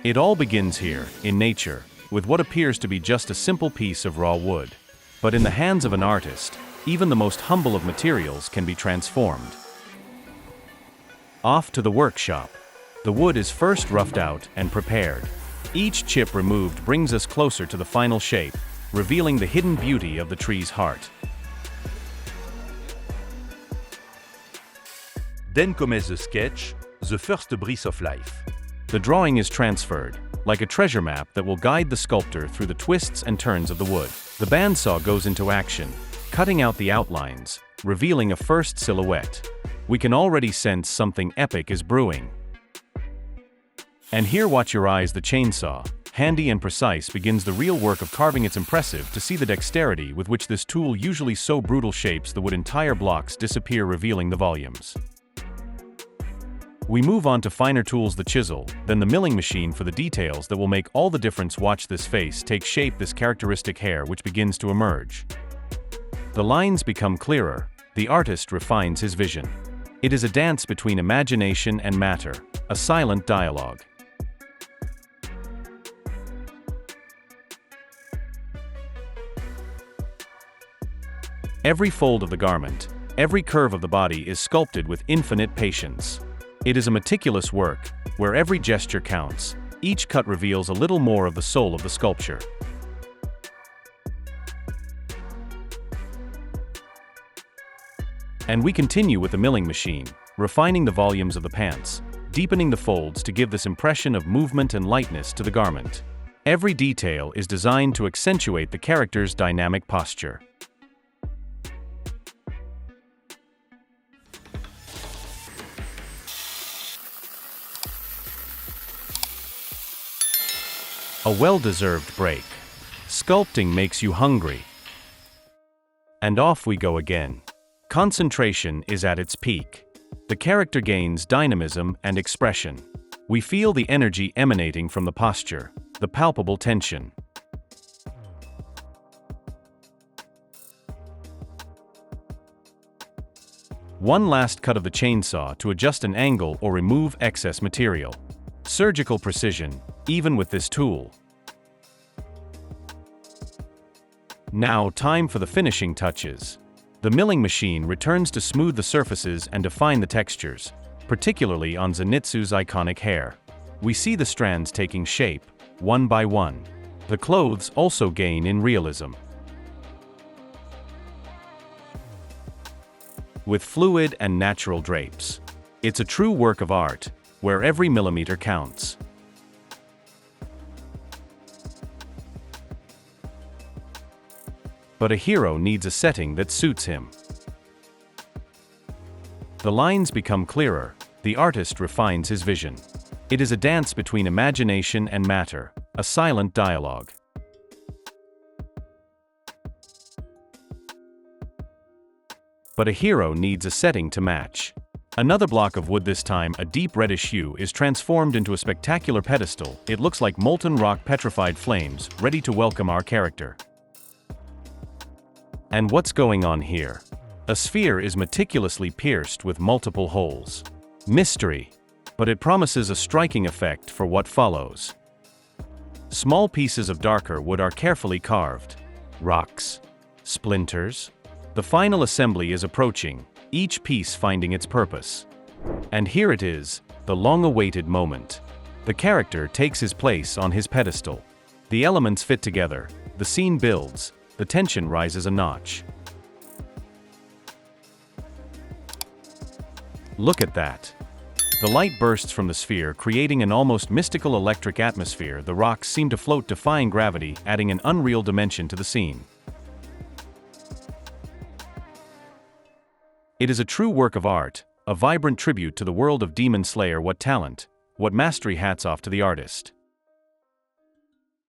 It all begins here, in nature, with what appears to be just a simple piece of raw wood. But in the hands of an artist, even the most humble of materials can be transformed. Off to the workshop. The wood is first roughed out and prepared. Each chip removed brings us closer to the final shape, revealing the hidden beauty of the tree's heart. Then comes the sketch, the first breath of life. The drawing is transferred, like a treasure map that will guide the sculptor through the twists and turns of the wood. The bandsaw goes into action, cutting out the outlines, revealing a first silhouette. We can already sense something epic is brewing. And here, watch your eyes, the chainsaw, handy and precise, begins the real work of carving. It's impressive to see the dexterity with which this tool, usually so brutal, shapes the wood. Entire blocks disappear, revealing the volumes. We move on to finer tools, the chisel, then the milling machine for the details that will make all the difference. Watch this face take shape, this characteristic hair which begins to emerge. The lines become clearer, the artist refines his vision. It is a dance between imagination and matter, a silent dialogue. Every fold of the garment, every curve of the body is sculpted with infinite patience. It is a meticulous work, where every gesture counts. Each cut reveals a little more of the soul of the sculpture. And we continue with the milling machine, refining the volumes of the pants, deepening the folds to give this impression of movement and lightness to the garment. Every detail is designed to accentuate the character's dynamic posture. A well-deserved break. Sculpting makes you hungry. And off we go again. Concentration is at its peak. The character gains dynamism and expression. We feel the energy emanating from the posture, the palpable tension. One last cut of the chainsaw to adjust an angle or remove excess material. Surgical precision, even with this tool. Now, time for the finishing touches. The milling machine returns to smooth the surfaces and define the textures, particularly on Zenitsu's iconic hair. We see the strands taking shape, one by one. The clothes also gain in realism. With fluid and natural drapes. It's a true work of art, where every millimeter counts. But a hero needs a setting that suits him. The lines become clearer, the artist refines his vision. It is a dance between imagination and matter, a silent dialogue. But a hero needs a setting to match. Another block of wood, this time a deep reddish hue, is transformed into a spectacular pedestal. It looks like molten rock, petrified flames, ready to welcome our character. And what's going on here? A sphere is meticulously pierced with multiple holes. Mystery. But it promises a striking effect for what follows. Small pieces of darker wood are carefully carved. Rocks. Splinters. The final assembly is approaching, each piece finding its purpose. And here it is, the long-awaited moment. The character takes his place on his pedestal. The elements fit together, the scene builds, the tension rises a notch. Look at that. The light bursts from the sphere, creating an almost mystical electric atmosphere. The rocks seem to float, defying gravity, adding an unreal dimension to the scene. It is a true work of art, a vibrant tribute to the world of Demon Slayer. What talent, what mastery! Hats off to the artist.